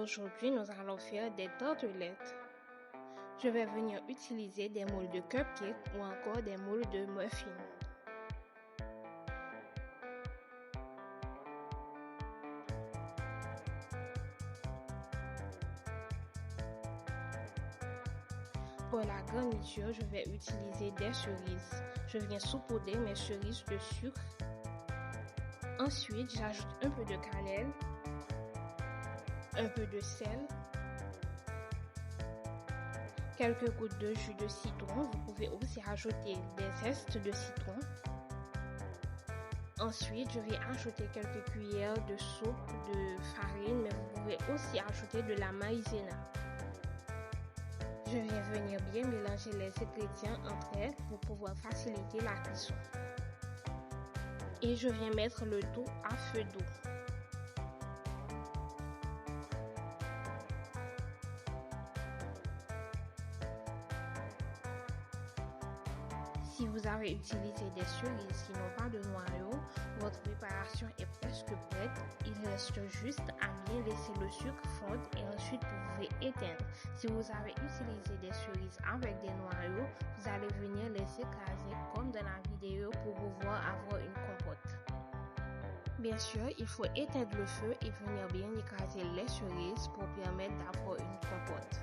Aujourd'hui, nous allons faire des tartelettes. Je vais venir utiliser des moules de cupcake ou encore des moules de muffins. Pour la garniture, je vais utiliser des cerises. Je viens saupoudrer mes cerises de sucre. Ensuite, j'ajoute un peu de cannelle, un peu de sel, quelques gouttes de jus de citron. Vous pouvez aussi ajouter des zestes de citron. Ensuite, je vais ajouter quelques cuillères de soupe de farine, mais vous pouvez aussi ajouter de la maïzena. Je viens venir bien mélanger les ingrédients entre elles pour pouvoir faciliter la cuisson. Et je viens mettre le tout à feu doux. Si vous avez utilisé des cerises qui n'ont pas de noyau, votre préparation est presque prête. Il reste juste à bien laisser le sucre fondre et ensuite vous pouvez éteindre. Si vous avez utilisé des cerises avec des noyaux, vous allez venir les écraser comme dans la vidéo pour pouvoir avoir une compote. Bien sûr, il faut éteindre le feu et venir bien écraser les cerises pour permettre d'avoir une compote.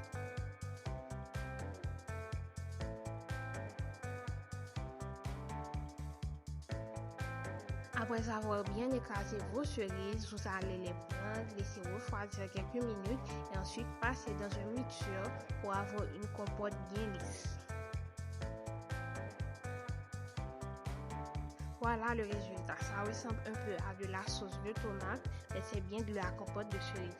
Après avoir bien écrasé vos cerises, vous allez les prendre, laisser refroidir quelques minutes et ensuite passer dans un mixeur pour avoir une compote bien lisse. Voilà le résultat. Ça ressemble un peu à de la sauce de tomate, mais c'est bien de la compote de cerises.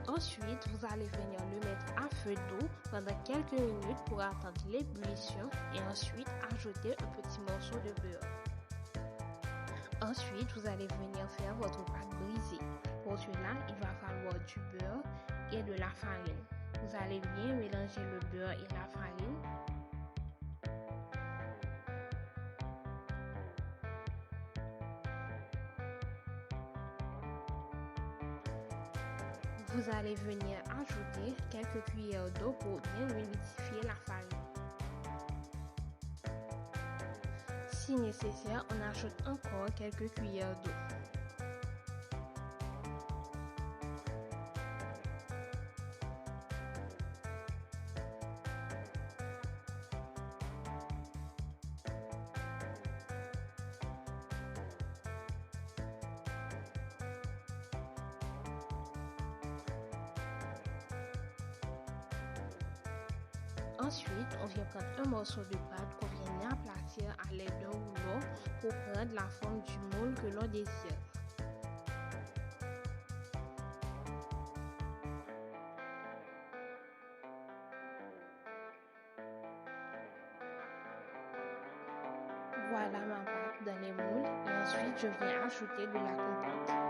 Ensuite, vous allez venir le mettre à feu doux pendant quelques minutes pour attendre l'ébullition et ensuite ajouter un petit morceau de beurre. Ensuite, vous allez venir faire votre pâte brisée. Pour cela, il va falloir du beurre et de la farine. Vous allez bien mélanger le beurre et la farine. Vous allez venir ajouter quelques cuillères d'eau pour bien humidifier la farine. Si nécessaire, on ajoute encore quelques cuillères d'eau. Ensuite, on vient prendre un morceau de pâte qu'on vient aplatir à l'aide d'un rouleau pour prendre la forme du moule que l'on désire. Voilà ma pâte dans les moules et ensuite je viens ajouter de la compote.